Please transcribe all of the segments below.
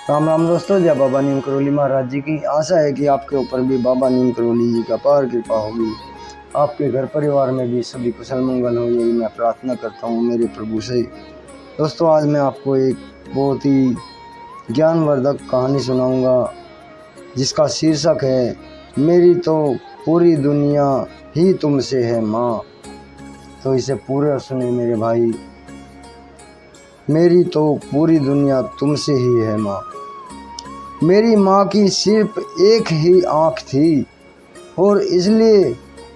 राम राम दोस्तों, जय बाबा नीम करोली महाराज जी की। आशा है कि आपके ऊपर भी बाबा नीम करोली जी का अपार कृपा होगी। आपके घर परिवार में भी सभी कुशल मंगल हो, यही मैं प्रार्थना करता हूँ मेरे प्रभु से। दोस्तों, आज मैं आपको एक बहुत ही ज्ञानवर्धक कहानी सुनाऊंगा जिसका शीर्षक है मेरी तो पूरी दुनिया ही तुमसे है माँ। तो इसे पूरा सुने मेरे भाई। मेरी तो पूरी दुनिया तुमसे ही है माँ। मेरी माँ की सिर्फ एक ही आँख थी और इसलिए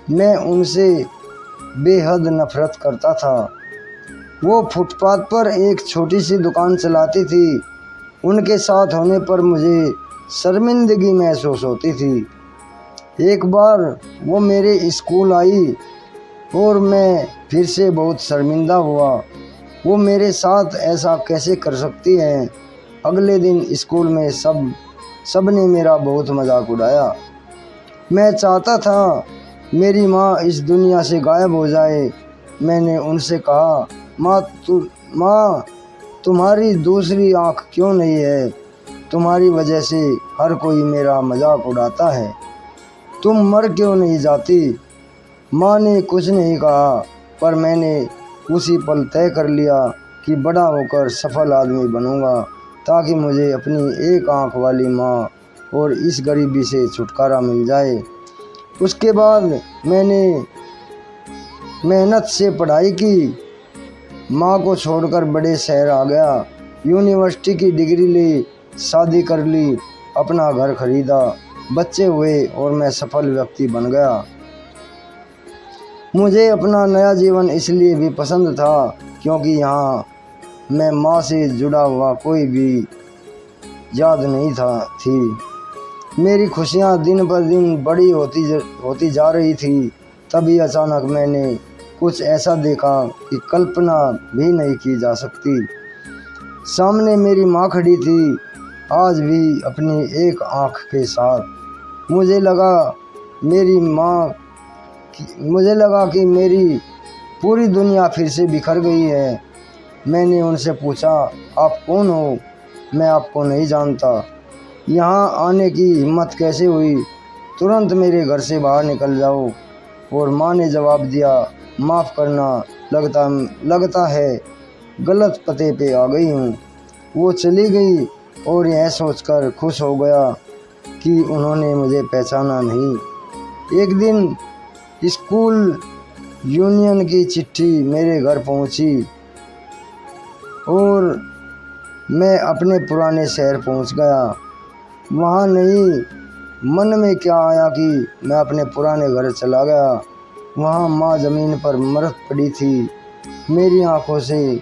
मैं उनसे बेहद नफरत करता था। वो फुटपाथ पर एक छोटी सी दुकान चलाती थी। उनके साथ होने पर मुझे शर्मिंदगी महसूस होती थी। एक बार वो मेरे स्कूल आई और मैं फिर से बहुत शर्मिंदा हुआ। वो मेरे साथ ऐसा कैसे कर सकती हैं। अगले दिन स्कूल में सब ने मेरा बहुत मजाक उड़ाया। मैं चाहता था मेरी माँ इस दुनिया से गायब हो जाए। मैंने उनसे कहा, माँ तुम्हारी दूसरी आँख क्यों नहीं है? तुम्हारी वजह से हर कोई मेरा मजाक उड़ाता है। तुम मर क्यों नहीं जाती? माँ ने कुछ नहीं कहा, पर मैंने उसी पल तय कर लिया कि बड़ा होकर सफल आदमी बनूंगा ताकि मुझे अपनी एक आंख वाली माँ और इस गरीबी से छुटकारा मिल जाए। उसके बाद मैंने मेहनत से पढ़ाई की, माँ को छोड़कर बड़े शहर आ गया, यूनिवर्सिटी की डिग्री ली, शादी कर ली, अपना घर खरीदा, बच्चे हुए और मैं सफल व्यक्ति बन गया। मुझे अपना नया जीवन इसलिए भी पसंद था क्योंकि यहाँ मैं माँ से जुड़ा हुआ कोई भी याद नहीं थी। मेरी खुशियाँ दिन पर दिन बड़ी होती जा रही थी। तभी अचानक मैंने कुछ ऐसा देखा कि कल्पना भी नहीं की जा सकती। सामने मेरी माँ खड़ी थी, आज भी अपनी एक आँख के साथ। मुझे लगा कि मेरी पूरी दुनिया फिर से बिखर गई है। मैंने उनसे पूछा, आप कौन हो? मैं आपको नहीं जानता। यहाँ आने की हिम्मत कैसे हुई? तुरंत मेरे घर से बाहर निकल जाओ। और माँ ने जवाब दिया, माफ़ करना, लगता है गलत पते पे आ गई हूँ। वो चली गई और यह सोचकर खुश हो गया कि उन्होंने मुझे पहचाना नहीं। एक दिन स्कूल यूनियन की चिट्ठी मेरे घर पहुंची और मैं अपने पुराने शहर पहुंच गया। वहाँ नहीं, मन में क्या आया कि मैं अपने पुराने घर चला गया। वहाँ माँ ज़मीन पर मरत पड़ी थी। मेरी आंखों से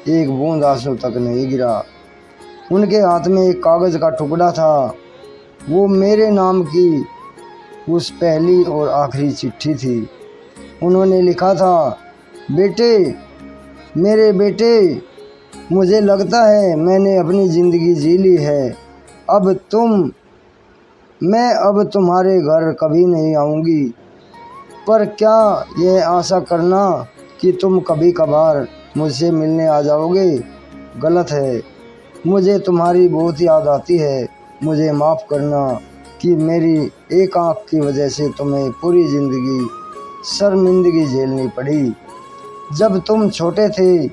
एक बूंद आंसू तक नहीं गिरा। उनके हाथ में एक कागज़ का टुकड़ा था। वो मेरे नाम की उस पहली और आखिरी चिट्ठी थी। उन्होंने लिखा था, मेरे बेटे, मुझे लगता है मैंने अपनी ज़िंदगी जी ली है। मैं अब तुम्हारे घर कभी नहीं आऊँगी। पर क्या यह आशा करना कि तुम कभी कभार मुझसे मिलने आ जाओगे गलत है। मुझे तुम्हारी बहुत याद आती है। मुझे माफ़ करना कि मेरी एक आँख की वजह से तुम्हें पूरी ज़िंदगी शर्मिंदगी झेलनी पड़ी। जब तुम छोटे थे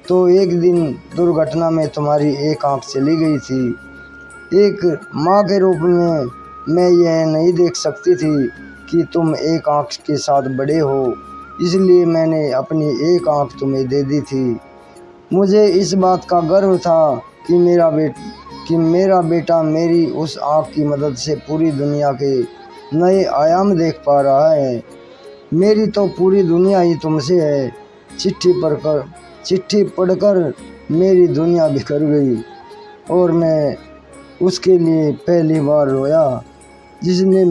तो एक दिन दुर्घटना में तुम्हारी एक आँख चली गई थी। एक माँ के रूप में मैं यह नहीं देख सकती थी कि तुम एक आँख के साथ बड़े हो, इसलिए मैंने अपनी एक आँख तुम्हें दे दी थी। मुझे इस बात का गर्व था कि मेरा बेटा मेरी उस आँख की मदद से पूरी दुनिया के नए आयाम देख पा रहा है। मेरी तो पूरी दुनिया ही तुमसे है। चिट्ठी पढ़कर मेरी दुनिया बिखर गई और मैं उसके लिए पहली बार रोया जिसने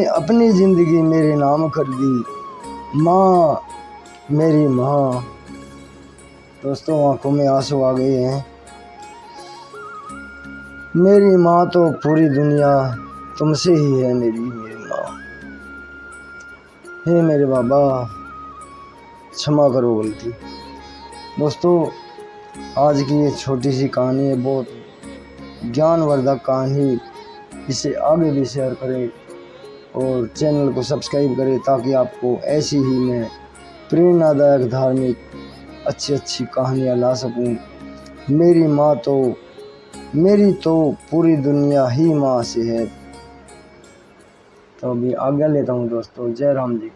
अपनी ज़िंदगी मेरे नाम कर दी। माँ, मेरी माँ। दोस्तों, आंखों में आंसू आ गए हैं। मेरी माँ तो पूरी दुनिया तुमसे ही है, मेरी माँ। हे मेरे बाबा, क्षमा करो गलती। दोस्तों, आज की ये छोटी सी कहानी है, बहुत ज्ञानवर्धक कहानी। इसे आगे भी शेयर करें और चैनल को सब्सक्राइब करें ताकि आपको ऐसी ही मैं प्रेरणादायक धार्मिक अच्छी कहानियाँ ला सकूं। मेरी तो पूरी दुनिया ही माँ से है। तो अभी आज्ञा लेता हूँ दोस्तों। जय राम जी।